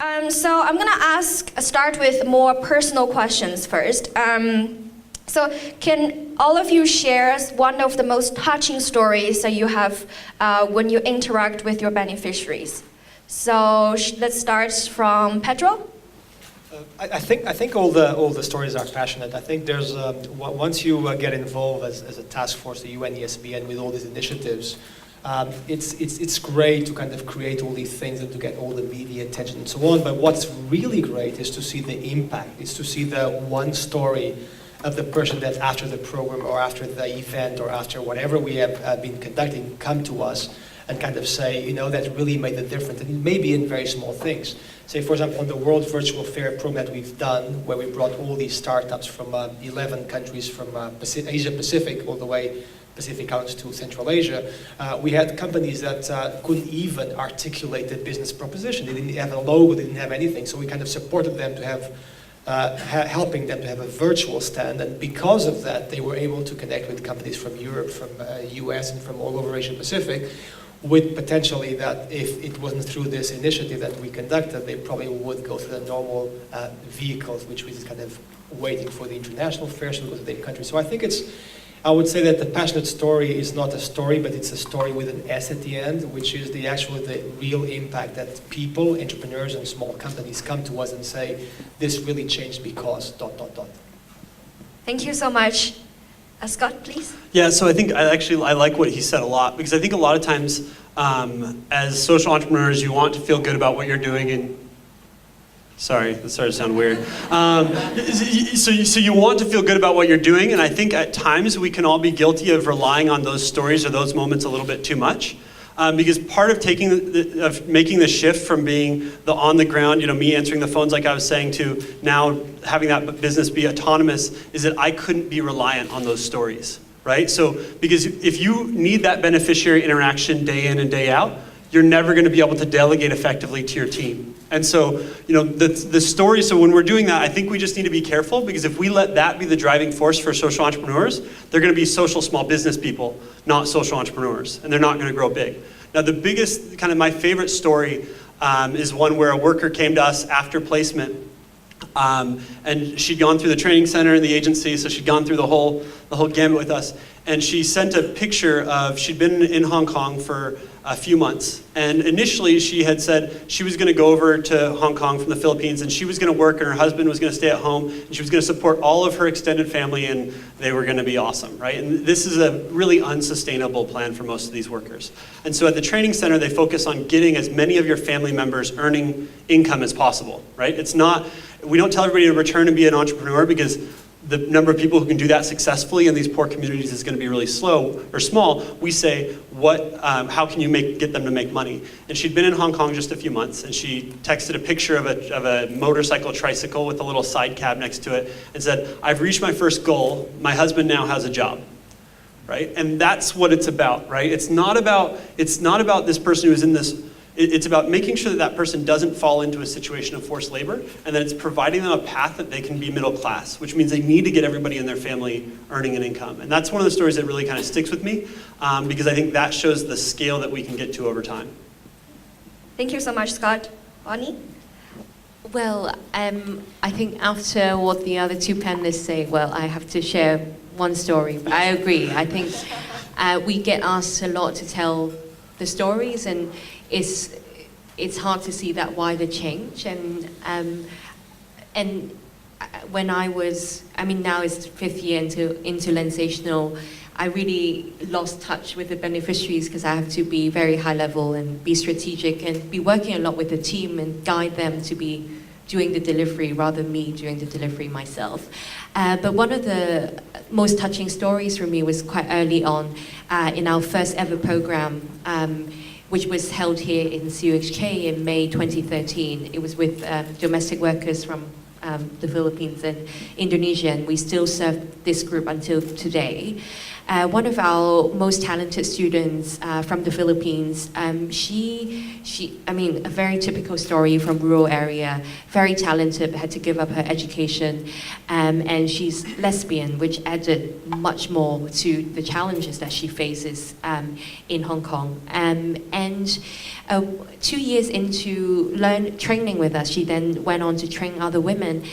So I'm gonna start with more personal questions first. So can all of you share one of the most touching stories that you have when you interact with your beneficiaries? So let's start from Pedro. I think all the stories are passionate. I think there's once you get involved as a task force, the UNESCAP, and with all these initiatives, it's great to kind of create all these things and to get all the media attention and so on. But what's really great is to see the impact. Is to see the one story of the person that after the program or after the event or after whatever we have been conducting come to us and kind of say, you know, that really made a difference. And it may be in very small things. Say, for example, on the World Virtual Fair program that we've done, where we brought all these startups from 11 countries from Asia Pacific all the way Pacific Islands to Central Asia, we had companies that couldn't even articulate the business proposition. They didn't have a logo, they didn't have anything. So we kind of supported them to have helping them to have a virtual stand, and because of that, they were able to connect with companies from Europe, from US, and from all over Asia Pacific, with potentially that if it wasn't through this initiative that we conducted, they probably would go through the normal vehicles, which was kind of waiting for the international fairs to go to their country. So I would say that the passionate story is not a story, but it's a story with an S at the end, which is the real impact that people, entrepreneurs, and small companies come to us and say, this really changed because ... Thank you so much. Scott, please. Yeah, so I think I like what he said a lot, because I think a lot of times as social entrepreneurs, you want to feel good about what you're doing, and sorry, that started to sound weird. So you want to feel good about what you're doing, and I think at times we can all be guilty of relying on those stories or those moments a little bit too much. Because part of making the shift from being the on the ground, me answering the phones like I was saying, to now having that business be autonomous, is that I couldn't be reliant on those stories, right? So because if you need that beneficiary interaction day in and day out, you're never going to be able to delegate effectively to your team. And so, the story, so when we're doing that, I think we just need to be careful, because if we let that be the driving force for social entrepreneurs, they're going to be social small business people, not social entrepreneurs, and they're not going to grow big. Now, the biggest, kind of my favorite story is one where a worker came to us after placement, and she'd gone through the training center and the agency, so she'd gone through the whole gamut with us. And she sent a picture of, she'd been in Hong Kong for a few months. And initially she had said she was going to go over to Hong Kong from the Philippines, and she was going to work, and her husband was going to stay at home, and she was going to support all of her extended family, and they were going to be awesome, right? And this is a really unsustainable plan for most of these workers. And so at the training center, they focus on getting as many of your family members earning income as possible, right? We don't tell everybody to return and be an entrepreneur, because the number of people who can do that successfully in these poor communities is going to be really slow or small. We say, how can you get them to make money? And she'd been in Hong Kong just a few months, and she texted a picture of a motorcycle tricycle with a little side cab next to it, and said, I've reached my first goal. My husband now has a job, right? And that's what it's about, right? It's not about this person who's in this. It's about making sure that person doesn't fall into a situation of forced labor, and that it's providing them a path that they can be middle class, which means they need to get everybody in their family earning an income. And that's one of the stories that really kind of sticks with me, because I think that shows the scale that we can get to over time. Thank you so much, Scott. Ani? Well, I think after what the other two panelists say, well, I have to share one story. I agree. I think we get asked a lot to tell the stories, and it's hard to see that wider change. And when now it's 5th year into Lensantional, I really lost touch with the beneficiaries, because I have to be very high level and be strategic and be working a lot with the team and guide them to be doing the delivery rather than me doing the delivery myself. But one of the most touching stories for me was quite early on in our first ever program, which was held here in CHIUCo in May 2013. It was with domestic workers from the Philippines and Indonesia, and we still serve this group until today. one of our most talented students from the Philippines, I mean, a very typical story from rural area, very talented, but had to give up her education, and she's lesbian, which added much more to the challenges that she faces in Hong Kong. And 2 years into training with us, she then went on to train other women.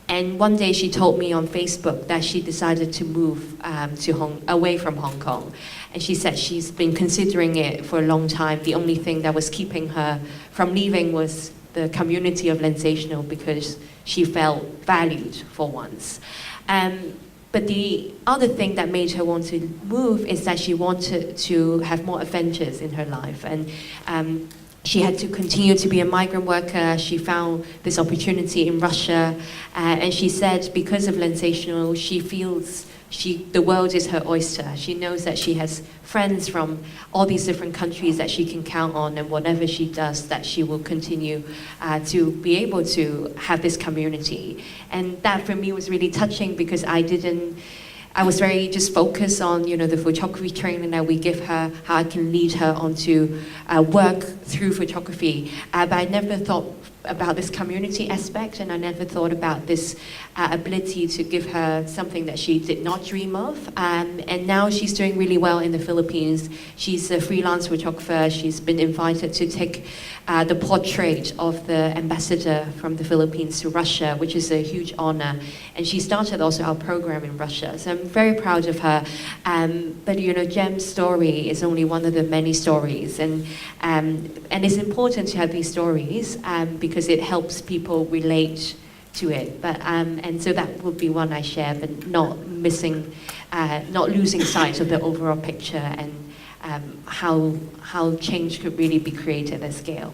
And one day she told me on Facebook that she decided to move away from Hong Kong. And she said she's been considering it for a long time. The only thing that was keeping her from leaving was the community of Lensantional, because she felt valued for once. But the other thing that made her want to move is that she wanted to have more adventures in her life. And she had to continue to be a migrant worker. She found this opportunity in Russia. And she said because of Lensantional, she feels the world is her oyster. She knows that she has friends from all these different countries that she can count on, and whatever she does, that she will continue to be able to have this community. And that for me was really touching, because I was very just focused on, the photography training that we give her, how I can lead her on to work through photography. But I never thought about this community aspect, and I never thought about this ability to give her something that she did not dream of. And now she's doing really well in the Philippines. She's a freelance photographer. She's been invited to take the portrait of the ambassador from the Philippines to Russia, which is a huge honor. And she started also our program in Russia. So I'm very proud of her. But Jem's story is only one of the many stories. And it's important to have these stories because it helps people relate to it. But and so that would be one I share, but not losing sight of the overall picture and how change could really be created at scale.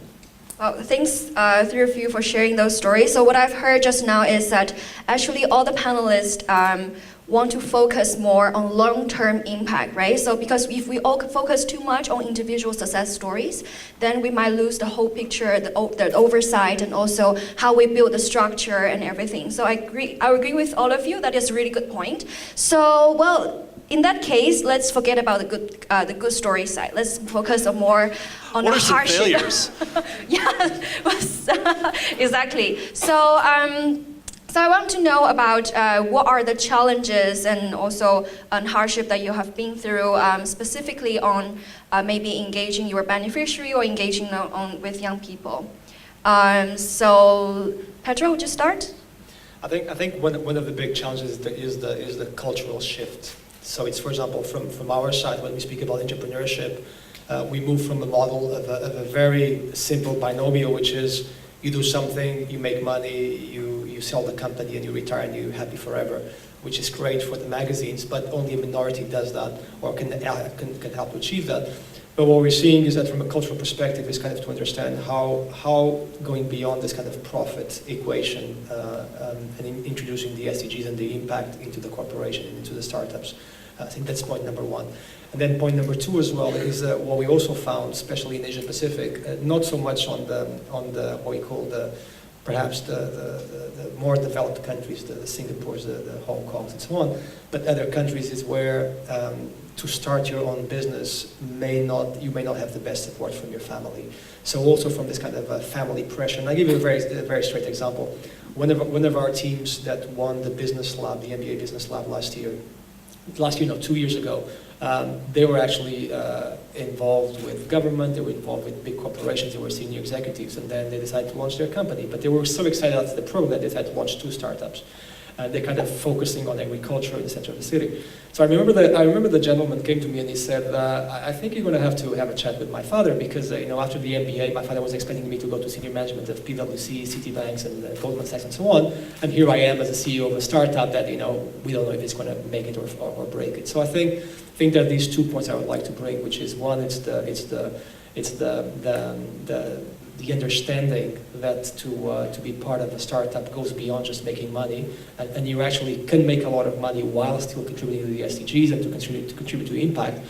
Well, thanks, three of you, for sharing those stories. So what I've heard just now is that actually all the panelists want to focus more on long-term impact, right? So because if we all focus too much on individual success stories, then we might lose the whole picture, the oversight, and also how we build the structure and everything. So I agree with all of you. That is a really good point. So, well, in that case, let's forget about the good story side. Let's focus more on the hardship. What are some failures? Yeah, exactly. So I want to know about what are the challenges and also hardship that you have been through, specifically on maybe engaging your beneficiary or engaging with young people. So Pedro, would you start? I think one of the big challenges is the cultural shift. So it's, for example, from our side, when we speak about entrepreneurship, we move from a model of a very simple binomial, which is you do something, you make money, you sell the company, and you retire, and you're happy forever, which is great for the magazines, but only a minority does that or can help to achieve that. But what we're seeing is that from a cultural perspective is kind of to understand how going beyond this kind of profit equation and introducing the SDGs and the impact into the corporation and into the startups. I think that's point number one. And then point number two as well is what we also found, especially in Asia Pacific, not so much on the what we call perhaps the more developed countries, the Singapores, the Hong Kongs, and so on, but other countries is where to start your own business you may not have the best support from your family. So also from this kind of family pressure. And I give you a very straight example. One of our teams that won the business lab, the MBA business lab last year, 2 years ago, they were actually involved with government, they were involved with big corporations, they were senior executives, and then they decided to launch their company. But they were so excited after the program that they decided to launch 2 startups. They're kind of focusing on agriculture in the center of the city. So I remember the gentleman came to me and he said, I think you're going to have a chat with my father, because after the MBA, my father was expecting me to go to senior management of PwC, Citibanks, and Goldman Sachs, and so on. And here I am as a CEO of a startup that we don't know if it's going to make it or break it. So I think that these 2 points I would like to bring, which is one, it's the understanding that to be part of a startup goes beyond just making money, and you actually can make a lot of money while still contributing to the SDGs and to contribute to impact.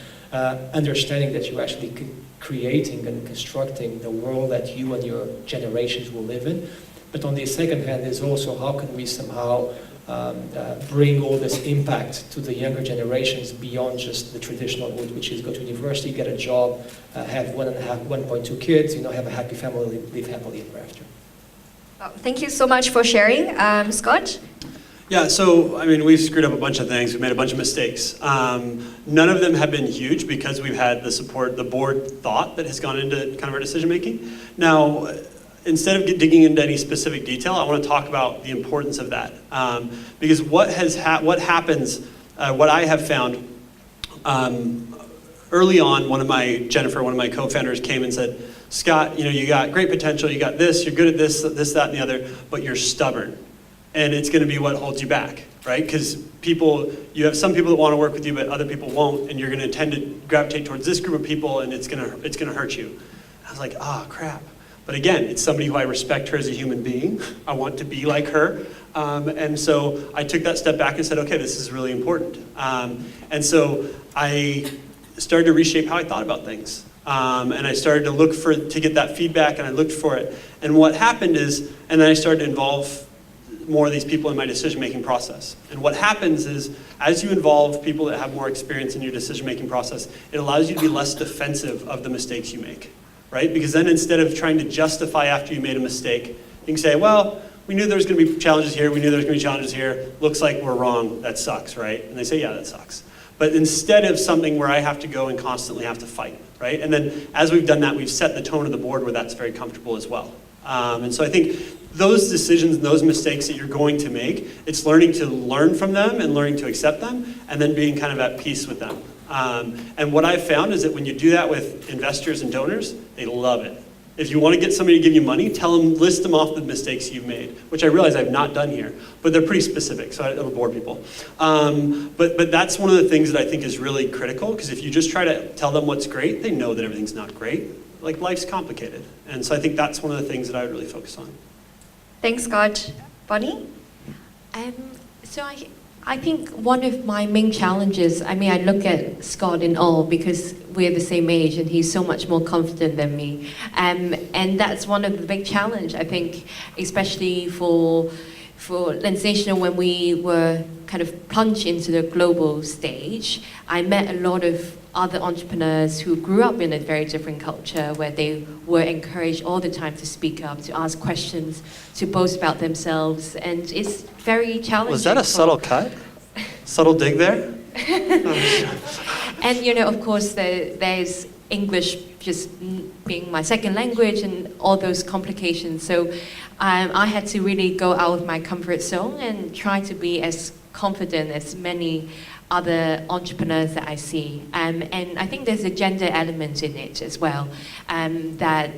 Understanding that you're actually creating and constructing the world that you and your generations will live in. But on the second hand is also how can we somehow bring all this impact to the younger generations beyond just the traditional route, which is go to university, get a job, have 1.2 kids, have a happy family, live happily ever after. Oh, thank you so much for sharing. Scott? Yeah, so, I mean, we've screwed up a bunch of things. We've made a bunch of mistakes. None of them have been huge because we've had the support, the board thought that has gone into kind of our decision making. Now, instead of digging into any specific detail, I want to talk about the importance of that. Because what happens, what I have found, early on, Jennifer, one of my co-founders came and said, Scott, you got great potential, you got this, you're good at this, that, and the other, but you're stubborn. And it's going to be what holds you back, right? Because you have some people that want to work with you, but other people won't, and you're going to tend to gravitate towards this group of people, and it's going to hurt you. I was like, crap. But again, it's somebody who I respect her as a human being. I want to be like her. And so I took that step back and said, okay, this is really important. And so I started to reshape how I thought about things. And I started to get that feedback, and I looked for it. And what happened is, and then I started to involve more of these people in my decision-making process. And what happens is, as you involve people that have more experience in your decision-making process, it allows you to be less defensive of the mistakes you make, right? Because then instead of trying to justify after you made a mistake, you can say, well, we knew there was going to be challenges here, we knew there was going to be challenges here, looks like we're wrong, that sucks, right? And they say, yeah, that sucks. But instead of something where I have to go and constantly have to fight, right? And then as we've done that, we've set the tone of the board where that's very comfortable as well. And so I think those decisions and those mistakes that you're going to make, it's learning to learn from them and learning to accept them, and then being kind of at peace with them. And what I've found is that when you do that with investors and donors, they love it. If you want to get somebody to give you money, list them off the mistakes you've made, which I realize I've not done here, but they're pretty specific, so I don't bore people. But that's one of the things that I think is really critical, because if you just try to tell them what's great, they know that everything's not great. Like, life's complicated. And so I think that's one of the things that I would really focus on. Thanks, Scott. Bonnie? So I think one of my main challenges, I look at Scott in awe because we're the same age and he's so much more confident than me. And that's one of the big challenge, I think, especially for Lensantional, when we were kind of plunged into the global stage. I met a lot of other entrepreneurs who grew up in a very different culture where they were encouraged all the time to speak up, to ask questions, to boast about themselves, and it's very challenging. Was that a subtle cut? Subtle dig there? And of course, there's English just being my second language and all those complications. So I had to really go out of my comfort zone and try to be as confident as many other entrepreneurs that I see. And I think there's a gender element in it as well, that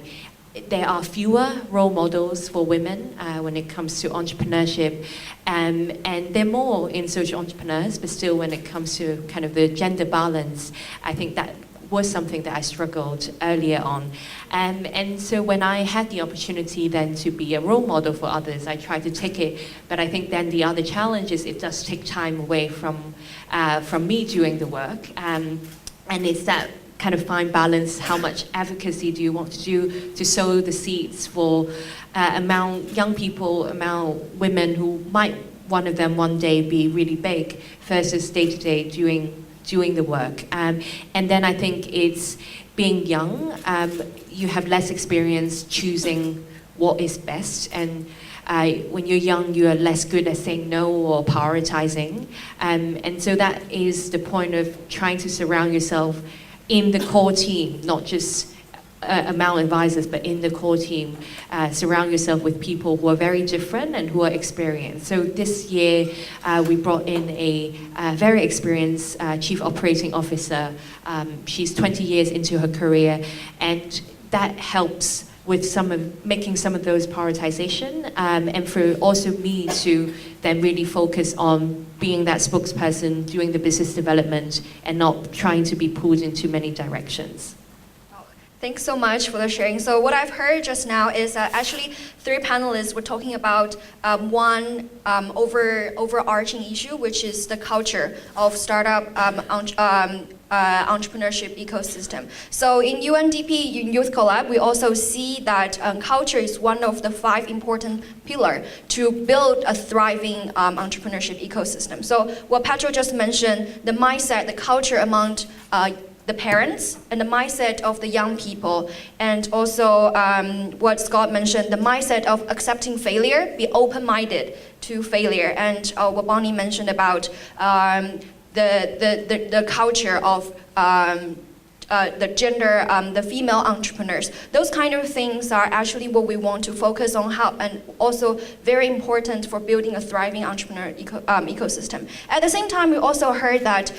there are fewer role models for women when it comes to entrepreneurship, and there are more in social entrepreneurs, but still when it comes to kind of the gender balance, I think that was something that I struggled earlier on. And so when I had the opportunity then to be a role model for others, I tried to take it, but I think then the other challenge is it does take time away from me doing the work. And it's that kind of fine balance, how much advocacy do you want to do to sow the seeds for among young people, among women who might, one of them one day be really big, versus day-to-day doing the work. And then I think it's being young, you have less experience choosing what is best, and when you're young, you are less good at saying no or prioritizing. And so that is the point of trying to surround yourself in the core team, not just among advisors, but in the core team, surround yourself with people who are very different and who are experienced. So this year, we brought in a very experienced chief operating officer. She's 20 years into her career, and that helps with making some of those prioritization, and for also me to then really focus on being that spokesperson, doing the business development, and not trying to be pulled in too many directions. Thanks so much for the sharing. So what I've heard just now is that actually 3 panelists were talking about one overarching issue, which is the culture of startup entrepreneurship ecosystem. So in UNDP, in Youthcolab, we also see that culture is one of the 5 important pillars to build a thriving entrepreneurship ecosystem. So what Pedro just mentioned, the mindset, the culture among the parents and the mindset of the young people, and also what Scott mentioned, the mindset of accepting failure, be open-minded to failure, and what Bonnie mentioned about the culture of the gender, the female entrepreneurs. Those kind of things are actually what we want to focus on, and also very important for building a thriving entrepreneur ecosystem. At the same time, we also heard that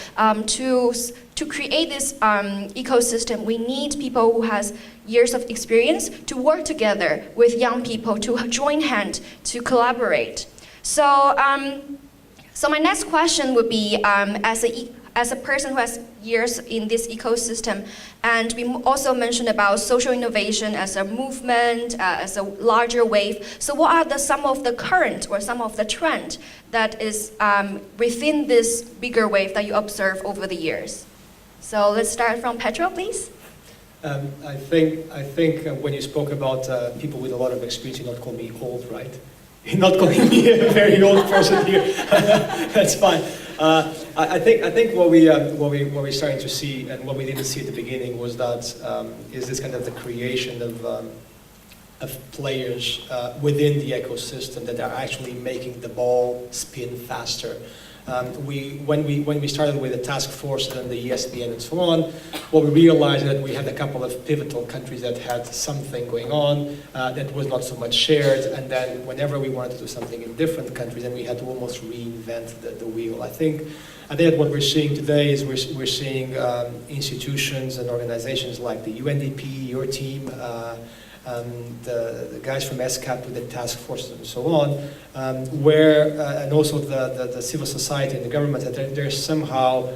to create this ecosystem, we need people who has years of experience to work together with young people, to join hands, to collaborate. So, so my next question would be, as a person who has years in this ecosystem, and we also mentioned about social innovation as a movement, as a larger wave. So what are some of the current or some of the trend that is within this bigger wave that you observe over the years? So let's start from Pedro, please. I think when you spoke about people with a lot of experience, you're not calling me old, right? You're not calling me a very old person here. That's fine. I think what we're starting to see, and what we didn't see at the beginning, was that is this kind of the creation of players within the ecosystem that are actually making the ball spin faster. When we started with the task force and the ESPN and so on, what we realized that we had a couple of pivotal countries that had something going on that was not so much shared, and then whenever we wanted to do something in different countries, then we had to almost reinvent the wheel. I think that what we're seeing today is we're seeing institutions and organizations like the UNDP, your team, the guys from ESCAP with the task forces and so on, and also the civil society and the government, that they're somehow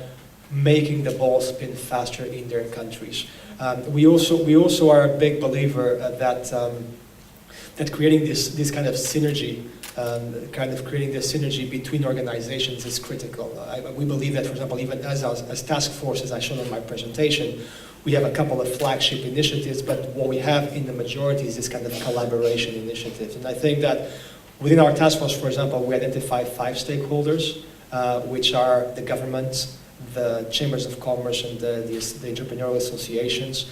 making the ball spin faster in their countries. We also are a big believer that creating this kind of synergy, creating this synergy between organizations is critical. We believe that, for example, even as task forces, I showed in my presentation, we have a couple of flagship initiatives, but what we have in the majority is this kind of collaboration initiatives. And I think that within our task force, for example, we identified 5 stakeholders, which are the government, the chambers of commerce and the entrepreneurial associations,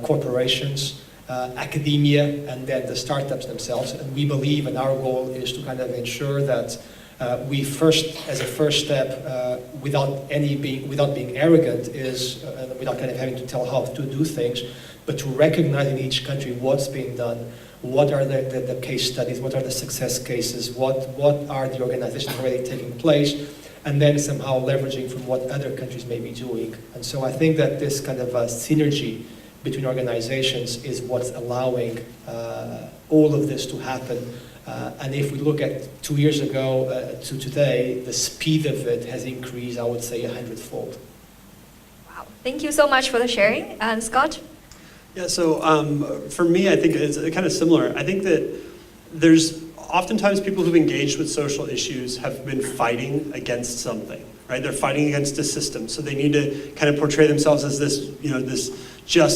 corporations, academia, and then the startups themselves. And we believe, and our goal is to kind of ensure that we first, as a first step, without being arrogant, is without kind of having to tell how to do things, but to recognize in each country what's being done, what are the case studies, what are the success cases, what are the organizations already taking place, and then somehow leveraging from what other countries may be doing. And so I think that this kind of synergy between organizations is what's allowing all of this to happen. And if we look at 2 years ago to today, the speed of it has increased, I would say, 100-fold. Wow, thank you so much for the sharing. And Scott? Yeah, so for me, I think it's kind of similar. I think that there's oftentimes people who've engaged with social issues have been fighting against something, right? They're fighting against a system, so they need to kind of portray themselves as this,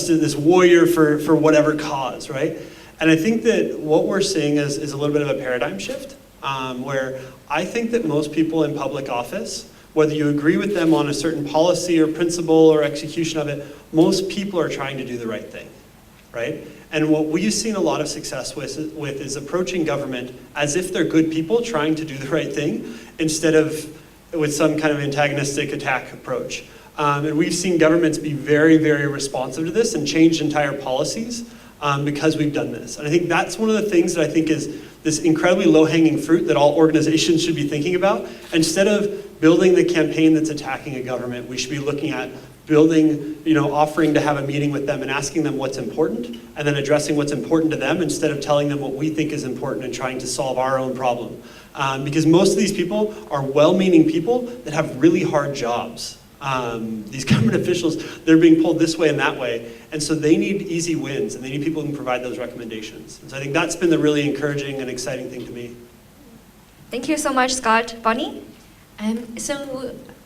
this warrior for whatever cause, right? And I think that what we're seeing is a little bit of a paradigm shift, where I think that most people in public office, whether you agree with them on a certain policy or principle or execution of it, most people are trying to do the right thing, right? And what we've seen a lot of success with is approaching government as if they're good people trying to do the right thing, instead of with some kind of antagonistic attack approach. And we've seen governments be very, very responsive to this and change entire policies because we've done this. And I think that's one of the things that I think is this incredibly low-hanging fruit that all organizations should be thinking about. Instead of building the campaign that's attacking a government, we should be looking at building, offering to have a meeting with them and asking them what's important, and then addressing what's important to them instead of telling them what we think is important and trying to solve our own problem. Because most of these people are well-meaning people that have really hard jobs. these government officials, they're being pulled this way and that way. And so they need easy wins, and they need people who can provide those recommendations. And so I think that's been the really encouraging and exciting thing to me. Thank you so much, Scott. Bonnie?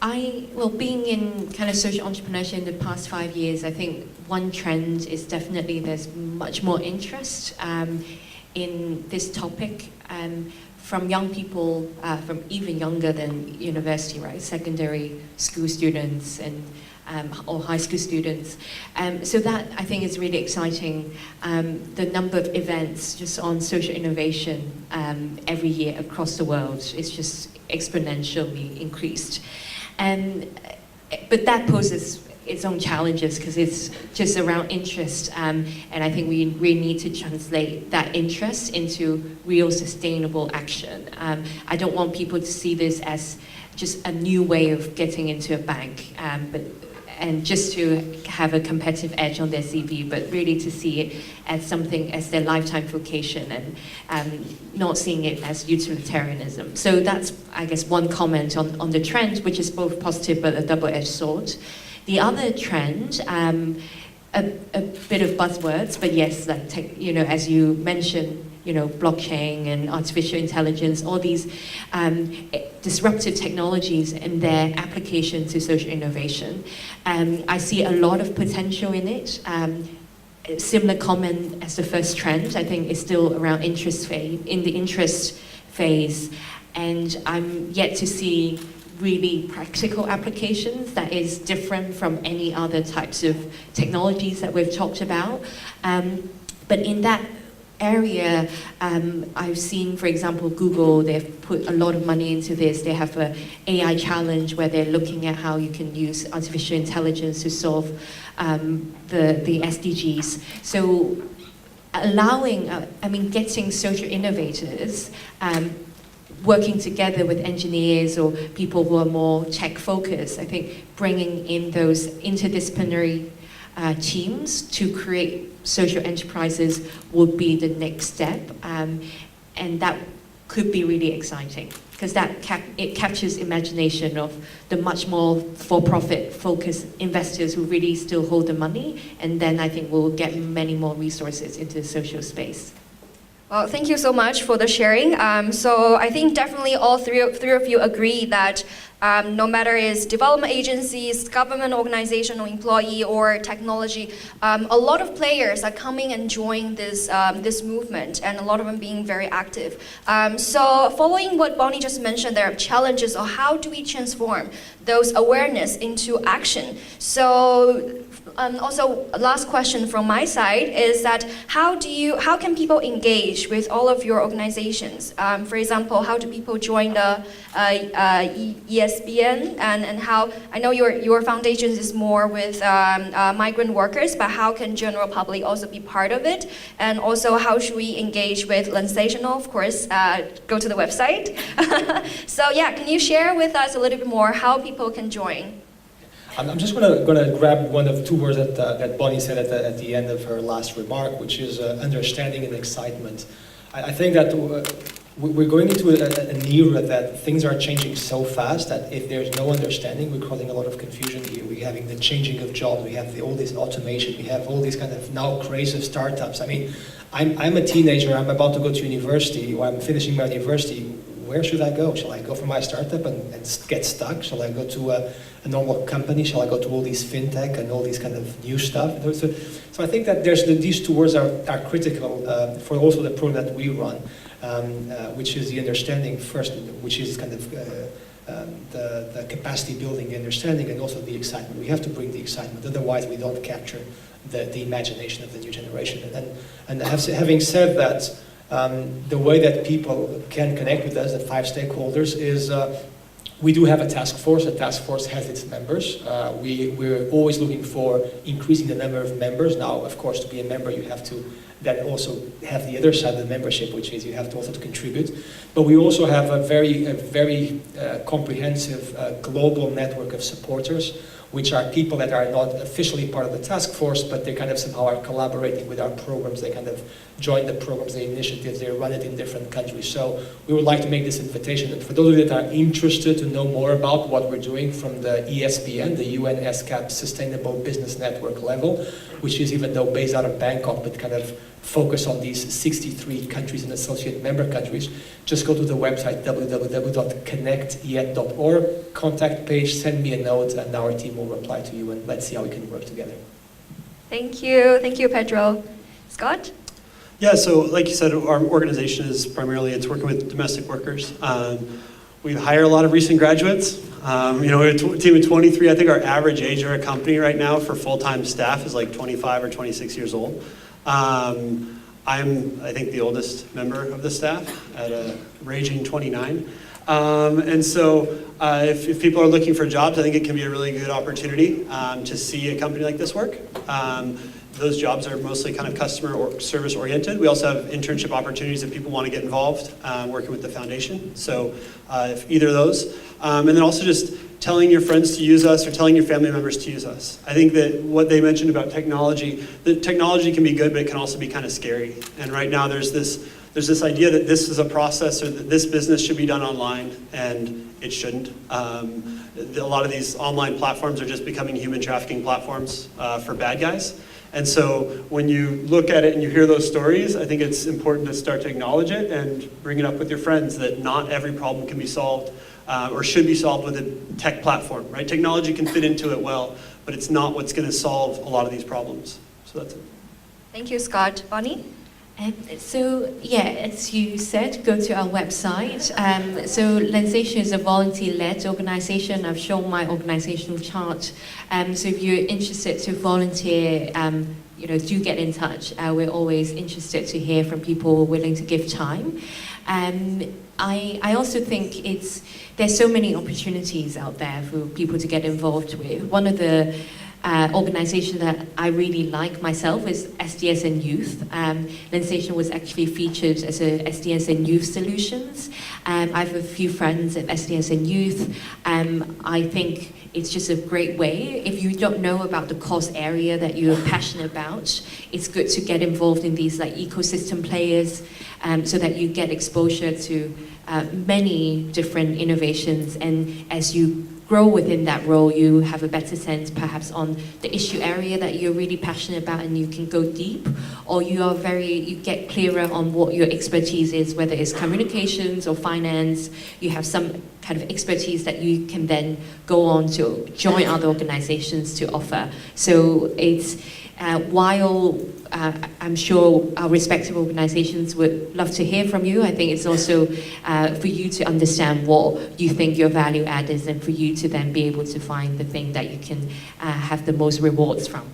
Well, being in kind of social entrepreneurship in the past 5 years, I think one trend is definitely there's much more interest in this topic from young people, from even younger than university, right? Secondary school students and or high school students. So that I think is really exciting. The number of events just on social innovation every year across the world is just exponentially increased. But that poses its own challenges because it's just around interest, and I think we really need to translate that interest into real sustainable action. I don't want people to see this as just a new way of getting into a bank, and just to have a competitive edge on their CV, but really to see it as something as their lifetime vocation and not seeing it as utilitarianism. So that's, I guess, one comment on the trend, which is both positive but a double-edged sword. The other trend, a bit of buzzwords, but yes, like as you mentioned, blockchain and artificial intelligence, all these disruptive technologies and their application to social innovation. I see a lot of potential in it. Similar comment as the first trend, I think is still around in the interest phase, and I'm yet to see really practical applications that is different from any other types of technologies that we've talked about. But in that area, I've seen, for example, Google, they've put a lot of money into this. They have an AI challenge where they're looking at how you can use artificial intelligence to solve the SDGs. So allowing, getting social innovators working together with engineers or people who are more tech focused, I think bringing in those interdisciplinary teams to create social enterprises would be the next step, and that could be really exciting because it captures imagination of the much more for-profit focused investors who really still hold the money, and then I think we'll get many more resources into the social space. Well, thank you so much for the sharing. So I think definitely all three of you agree that no matter is development agencies, government organization or employee or technology, a lot of players are coming and joining this movement, and a lot of them being very active. So following what Bonnie just mentioned, there are challenges of how do we transform those awareness into action. So also, last question from my side is that how can people engage with all of your organizations? For example, how do people join the ESBN, and how, I know your foundation is more with migrant workers, but how can general public also be part of it? And also, how should we engage with Lensantional? Of course, go to the website. So yeah, can you share with us a little bit more how people can join? I'm just going to grab one of two words that Bonnie said at the end of her last remark, which is understanding and excitement. I think that we're going into an era that things are changing so fast that if there's no understanding, we're causing a lot of confusion here. We're having the changing of jobs, we have all this automation, we have all these kind of now crazy startups. I mean, I'm a teenager, I'm about to go to university, or I'm finishing my university. Where should I go? Shall I go for my startup and get stuck? Shall I go to a normal company? Shall I go to all these fintech and all these kind of new stuff? So I think that these two words are critical for also the program that we run, which is the understanding first, which is kind of the capacity building, the understanding, and also the excitement. We have to bring the excitement, otherwise we don't capture the imagination of the new generation. And having said that, the way that people can connect with us, the 5 stakeholders, is we do have a task force. The task force has its members. We're always looking for increasing the number of members. Now, of course, to be a member, you have to then also have the other side of the membership, which is you have to also contribute. But we also have a very comprehensive global network of supporters. which are people that are not officially part of the task force, but they kind of somehow are collaborating with our programs. They kind of join the programs, the initiatives, they run it in different countries. So we would like to make this invitation. And for those of you that are interested to know more about what we're doing from the ESBN, the UNESCAP Sustainable Business Network level, which is, even though based out of Bangkok, but kind of focus on these 63 countries and associate member countries, just go to the website www.connectyet.org, contact page, send me a note, and our team will reply to you, and let's see how we can work together. Thank you, Pedro. Scott? Yeah, so like you said, our organization is primarily, it's working with domestic workers. We hire a lot of recent graduates. You know, we're a team of 23. I think our average age of our company right now for full-time staff is like 25 or 26 years old. I'm, I think, the oldest member of the staff at a raging 29. And so if people are looking for jobs, I think it can be a really good opportunity to see a company like this work. Those jobs are mostly kind of customer or service oriented. We also have internship opportunities if people want to get involved working with the foundation. So if either of those. And then also just telling your friends to use us or telling your family members to use us. I think that what they mentioned about technology, the technology can be good, but it can also be kind of scary. And right now there's this idea that this is a process or that this business should be done online, and it shouldn't. A lot of these online platforms are just becoming human trafficking platforms for bad guys. And so when you look at it and you hear those stories, I think it's important to start to acknowledge it and bring it up with your friends that not every problem can be solved or should be solved with a tech platform, right? Technology can fit into it well, but it's not what's going to solve a lot of these problems. So that's it. Thank you, Scott. Bonnie? So yeah, as you said, go to our website. So Lensation is a volunteer-led organization. I've shown my organizational chart. So if you're interested to volunteer, you know, do get in touch. We're always interested to hear from people willing to give time. I also think there's so many opportunities out there for people to get involved with. One of the organization that I really like myself is SDSN Youth. Lensation was actually featured as a SDSN Youth Solutions. I have a few friends at SDSN Youth. I think it's just a great way. If you don't know about the cause area that you're passionate about, it's good to get involved in these like ecosystem players so that you get exposure to many different innovations, and as you grow within that role, you have a better sense perhaps on the issue area that you're really passionate about, and you can go deep, or you get clearer on what your expertise is, whether it's communications or finance. You have some kind of expertise that you can then go on to join other organizations to offer. So it's while I'm sure our respective organizations would love to hear from you, I think it's also for you to understand what you think your value add is, and for you to then be able to find the thing that you can have the most rewards from.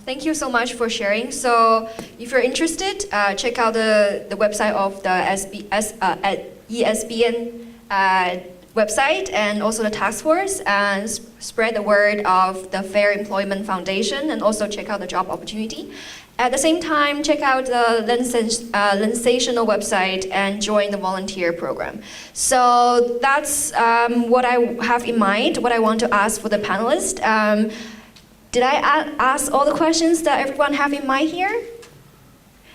Thank you so much for sharing. So if you're interested, check out the website of the ESBN website and also the task force, and spread the word of the Fair Employment Foundation, and also check out the job opportunity. At the same time, check out the Lensational website and join the volunteer program. So that's what I have in mind, what I want to ask for the panelists. Did I ask all the questions that everyone have in mind here?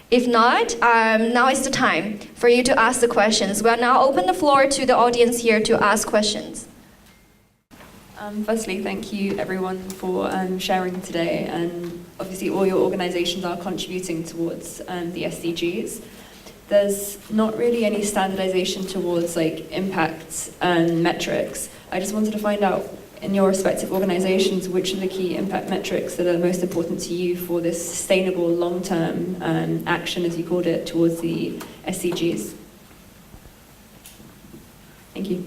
If not, now is the time for you to ask the questions. We'll now open the floor to the audience here to ask questions. Firstly, thank you everyone for sharing today, and obviously all your organisations are contributing towards the SDGs. There's not really any standardisation towards like impact and metrics. I just wanted to find out, in your respective organisations, which are the key impact metrics that are most important to you for this sustainable long-term action, as you called it, towards the SDGs? Thank you.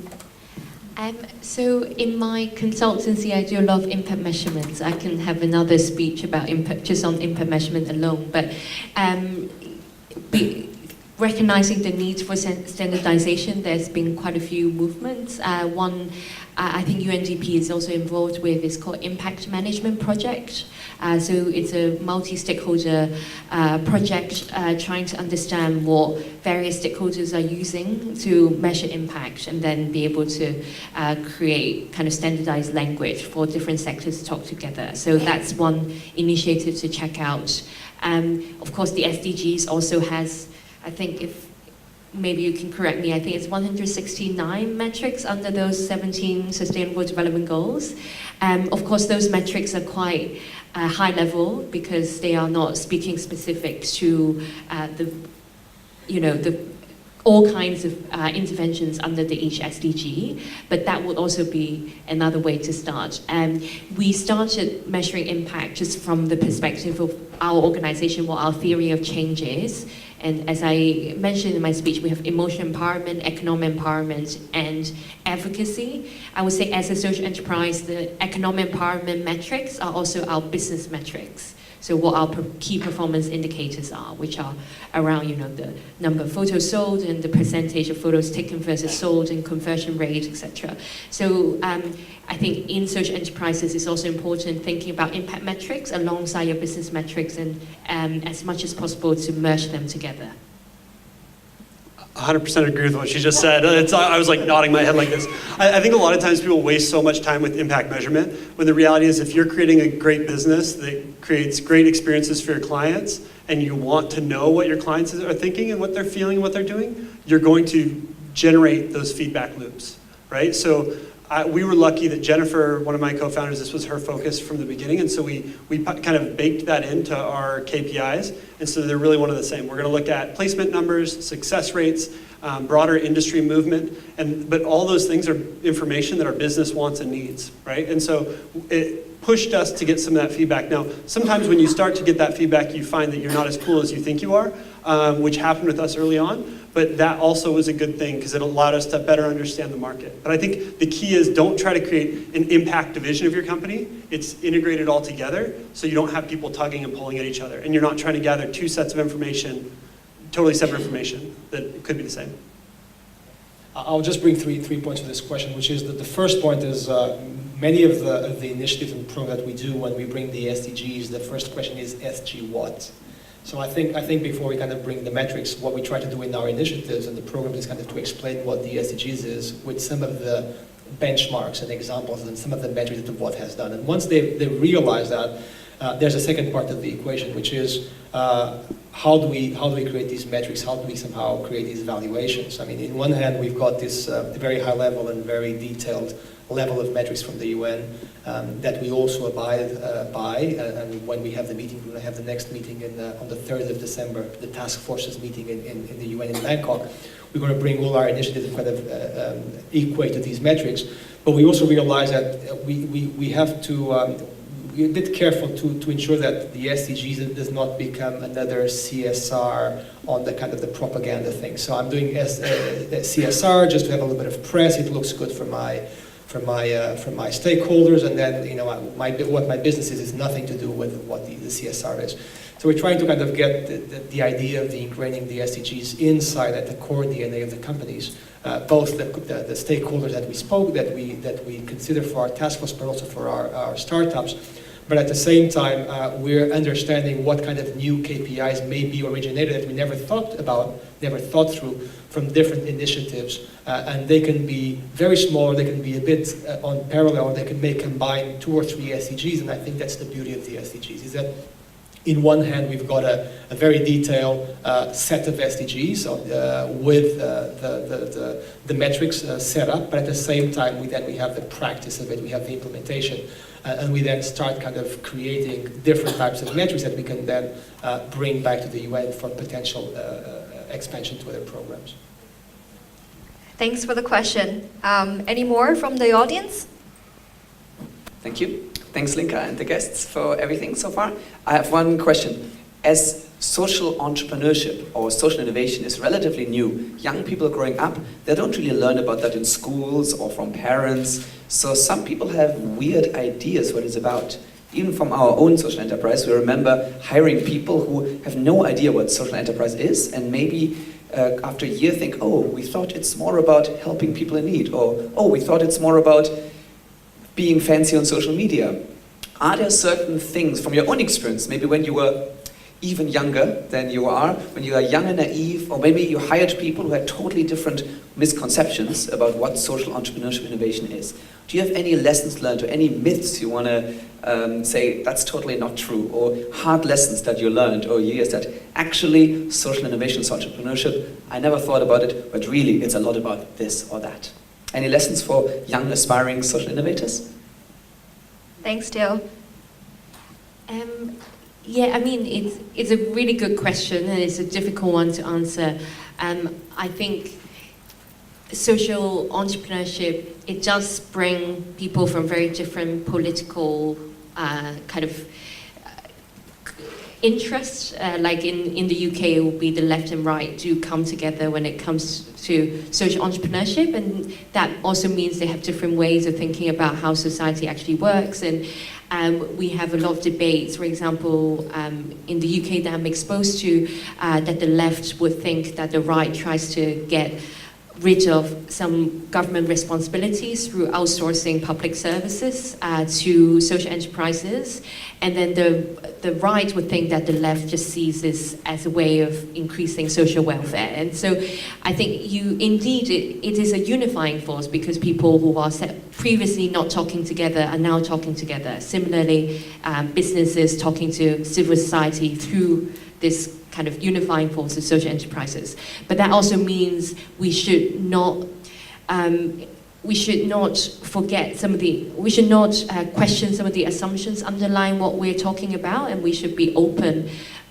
So in my consultancy, I do a lot of impact measurements. I can have another speech about impact, just on impact measurement alone. But recognizing the need for standardization, there's been quite a few movements. One I think UNDP is also involved with is called Impact Management Project. So it's a multi-stakeholder project trying to understand what various stakeholders are using to measure impact and then be able to create kind of standardized language for different sectors to talk together. So that's one initiative to check out. Of course, the SDGs also has, I think if maybe you can correct me, I think it's 169 metrics under those 17 Sustainable Development Goals. Of course, those metrics are quite high level because they are not speaking specific to all kinds of interventions under each SDG, but that would also be another way to start. We started measuring impact just from the perspective of our organization, what our theory of change is. And as I mentioned in my speech, we have emotional empowerment, economic empowerment, and advocacy. I would say as a social enterprise, the economic empowerment metrics are also our business metrics. So what our key performance indicators are, which are around the number of photos sold and the percentage of photos taken versus sold and conversion rate, etc. So I think in social enterprises it's also important thinking about impact metrics alongside your business metrics and as much as possible to merge them together. 100% agree with what she just said. I was like nodding my head like this. I think a lot of times people waste so much time with impact measurement when the reality is if you're creating a great business that creates great experiences for your clients and you want to know what your clients are thinking and what they're feeling and what they're doing, you're going to generate those feedback loops, right? So we were lucky that Jennifer, one of my co-founders, this was her focus from the beginning, and so we kind of baked that into our KPIs, and so they're really one of the same. We're going to look at placement numbers, success rates, broader industry movement, but all those things are information that our business wants and needs, right? And so it pushed us to get some of that feedback. Now, sometimes when you start to get that feedback, you find that you're not as cool as you think you are, which happened with us early on. But that also was a good thing because it allowed us to better understand the market. But I think the key is don't try to create an impact division of your company. It's integrated all together so you don't have people tugging and pulling at each other. And you're not trying to gather two sets of information, totally separate information that could be the same. I'll just bring three points to this question, which is that the first point is many of the initiatives and programs that we do when we bring the SDGs, the first question is SG what? So I think before we kind of bring the metrics, what we try to do in our initiatives and the program is kind of to explain what the SDGs is with some of the benchmarks and examples and some of the metrics that the what has done. And once they realize that, there's a second part of the equation, which is how do we create these metrics? How do we somehow create these valuations? I mean, in one hand, we've got this very high level and very detailed level of metrics from the UN that we also abide by. And when we have the meeting, we're going to have the next meeting on the 3rd of December, the task forces meeting in the UN in Bangkok. We're going to bring all our initiatives and kind of equate to these metrics. But we also realize that we have to be a bit careful to ensure that the SDGs does not become another CSR on the kind of the propaganda thing. So I'm doing CSR just to have a little bit of press. It looks good for my stakeholders, and then what my business is nothing to do with what the CSR is. So we're trying to kind of get the idea of the ingraining the SDGs inside at the core DNA of the companies, both the stakeholders that we consider for our task force, but also for our startups. But at the same time, we're understanding what kind of new KPIs may be originated that we never thought through from different initiatives. And they can be very small, they can be a bit on parallel, they may combine 2 or 3 SDGs, and I think that's the beauty of the SDGs, is that in one hand, we've got a very detailed set of SDGs with the metrics set up, but at the same time, we have the practice of it, we have the implementation, and we then start kind of creating different types of metrics that we can then bring back to the UN for potential expansion to other programs. Thanks for the question. Any more from the audience? Thank you. Thanks, Linka, and the guests for everything so far. I have one question. As social entrepreneurship or social innovation is relatively new, young people growing up, they don't really learn about that in schools or from parents. So some people have weird ideas what it's about. Even from our own social enterprise, we remember hiring people who have no idea what social enterprise is, and maybe after a year think, oh, we thought it's more about helping people in need, or oh, we thought it's more about being fancy on social media. Are there certain things from your own experience, maybe when you were even younger than you are, when you are young and naive, or maybe you hired people who had totally different misconceptions about what social entrepreneurship innovation is? Do you have any lessons learned or any myths you want to say that's totally not true, or hard lessons that you learned over years that actually social innovation is entrepreneurship, I never thought about it, but really it's a lot about this or that? Any lessons for young aspiring social innovators? Thanks, Dale. Yeah, I mean, it's a really good question, and it's a difficult one to answer. I think social entrepreneurship, it does bring people from very different political kind of interests. Like in the UK, it will be the left and right do come together when it comes to social entrepreneurship, and that also means they have different ways of thinking about how society actually works. And we have a lot of debates, for example, in the UK that I'm exposed to, that the left would think that the right tries to get rid of some government responsibilities through outsourcing public services to social enterprises, and then the right would think that the left just sees this as a way of increasing social welfare. And so I think it is a unifying force, because people who are previously not talking together are now talking together. Similarly, businesses talking to civil society through this kind of unifying force of social enterprises. But that also means we should not forget we should not question some of the assumptions underlying what we're talking about, and we should be open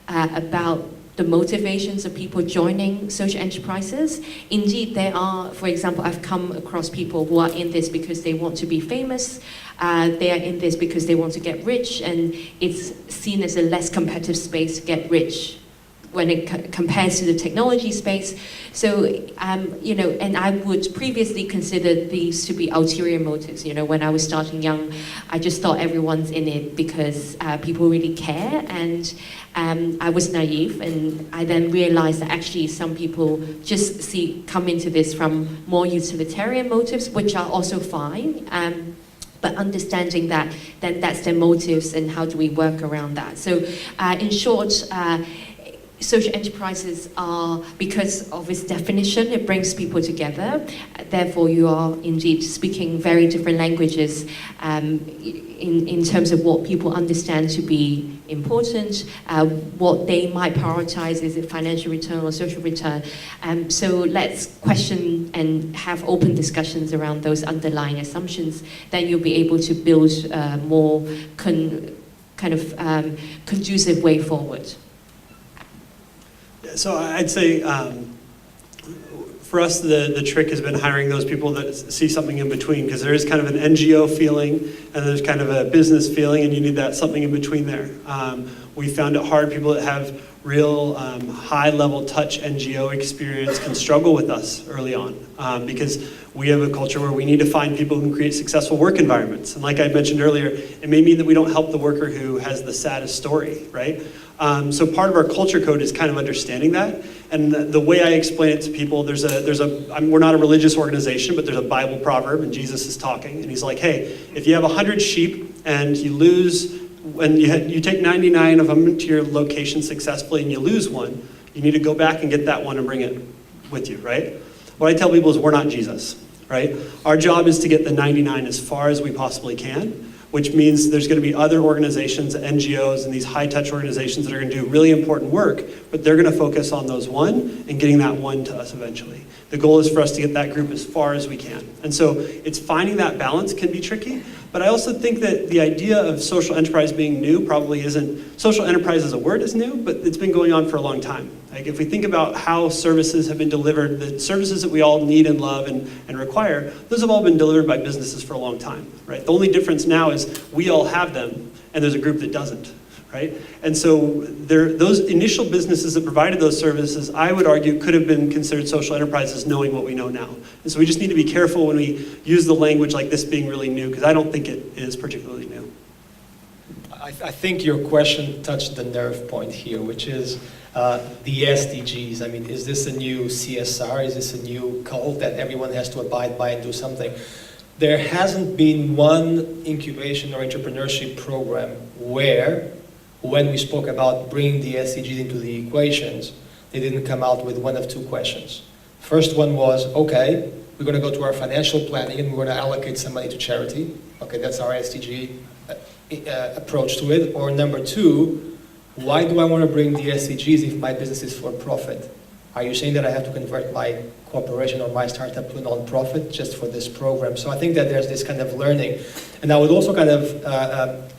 about the motivations of people joining social enterprises. Indeed, there are, for example, I've come across people who are in this because they want to be famous, they are in this because they want to get rich, and it's seen as a less competitive space to get rich when it compares to the technology space. So, and I would previously consider these to be ulterior motives. When I was starting young, I just thought everyone's in it because people really care, and I was naive, and I then realized that actually some people just come into this from more utilitarian motives, which are also fine. But understanding that, then that's their motives, and how do we work around that? So, in short, social enterprises are, because of its definition, it brings people together. Therefore, you are indeed speaking very different languages in terms of what people understand to be important, what they might prioritize, is it financial return or social return. So let's question and have open discussions around those underlying assumptions. Then you'll be able to build a more conducive way forward. So I'd say for us, the trick has been hiring those people that see something in between, because there is kind of an NGO feeling and there's kind of a business feeling, and you need that something in between there. We found it hard. People that have real high-level touch NGO experience can struggle with us early on, because we have a culture where we need to find people who can create successful work environments. And like I mentioned earlier, it may mean that we don't help the worker who has the saddest story, right? So part of our culture code is kind of understanding that. And the way I explain it to people, we're not a religious organization, but there's a Bible proverb, and Jesus is talking, and he's like, hey, if you have 100 sheep and you lose, and you take 99 of them to your location successfully and you lose one, you need to go back and get that one and bring it with you, right? What I tell people is we're not Jesus, right? Our job is to get the 99 as far as we possibly can, which means there's going to be other organizations, NGOs, and these high-touch organizations that are going to do really important work, but they're going to focus on those one and getting that one to us eventually. The goal is for us to get that group as far as we can. And so it's finding that balance can be tricky, but I also think that the idea of social enterprise being new probably isn't. Social enterprise as a word is new, but it's been going on for a long time. Like if we think about how services have been delivered, the services that we all need and love and require, those have all been delivered by businesses for a long time, right? The only difference now is we all have them and there's a group that doesn't, right? And so those initial businesses that provided those services, I would argue, could have been considered social enterprises knowing what we know now. And so we just need to be careful when we use the language like this being really new, because I don't think it is particularly new. I think your question touched the nerve point here, which is the SDGs. I mean, is this a new CSR? Is this a new code that everyone has to abide by and do something? There hasn't been one incubation or entrepreneurship program where, when we spoke about bringing the SDGs into the equations, they didn't come out with one of two questions. First one was, okay, we're going to go to our financial planning and we're going to allocate some money to charity. Okay, that's our SDG approach to it. Or number two, why do I want to bring the SDGs if my business is for profit? Are you saying that I have to convert my corporation or my startup to a non-profit just for this program? So I think that there's this kind of learning. And I would also kind of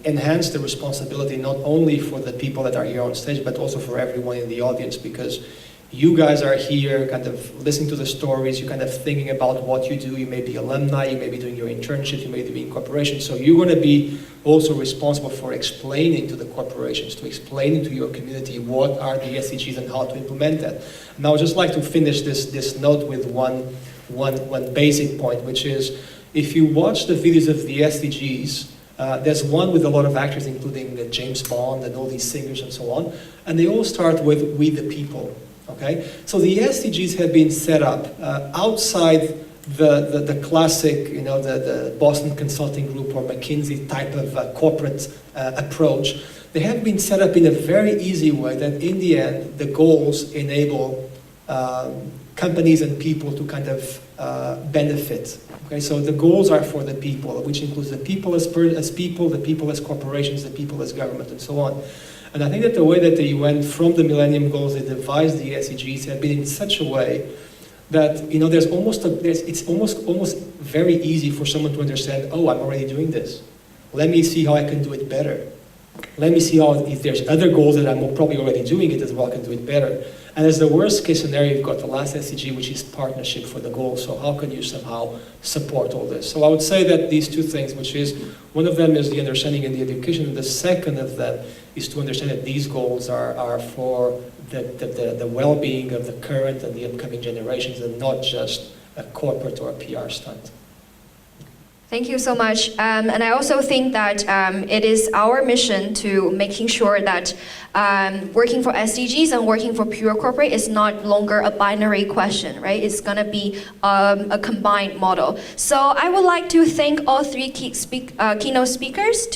enhance the responsibility not only for the people that are here on stage, but also for everyone in the audience, because you guys are here kind of listening to the stories, you're kind of thinking about what you do. You may be alumni, you may be doing your internship, you may be in corporations. So you're going to be also responsible for explaining to the corporations, to explaining to your community what are the SDGs and how to implement that. And I would just like to finish this note with one basic point, which is if you watch the videos of the SDGs, there's one with a lot of actors, including James Bond and all these singers and so on, and they all start with "we the people." Okay, so the SDGs have been set up outside the classic, you know, the Boston Consulting Group or McKinsey type of corporate approach. They have been set up in a very easy way that in the end, the goals enable companies and people to kind of benefit. Okay, so the goals are for the people, which includes the people as people, the people as corporations, the people as government, and so on. And I think that the way that they went from the Millennium Goals, they devised the SDGs, have been in such a way that, you know, it's almost very easy for someone to understand, oh, I'm already doing this. Let me see how I can do it better. Let me see how, if there's other goals that I'm probably already doing it as well, I can do it better. And as the worst case scenario, you've got the last SDG, which is partnership for the goal. So how can you somehow support all this? So I would say that these two things, which is, one of them is the understanding and the education, and the second of them is to understand that these goals are for the well-being of the current and the upcoming generations, and not just a corporate or a PR stunt. Thank you so much. And I also think that it is our mission to making sure that working for SDGs and working for pure corporate is not longer a binary question, right? It's going to be a combined model. So I would like to thank all three keynote speakers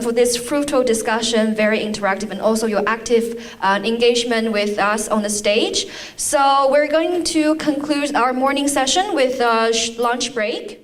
for this fruitful discussion, very interactive, and also your active engagement with us on the stage. So we're going to conclude our morning session with a lunch break.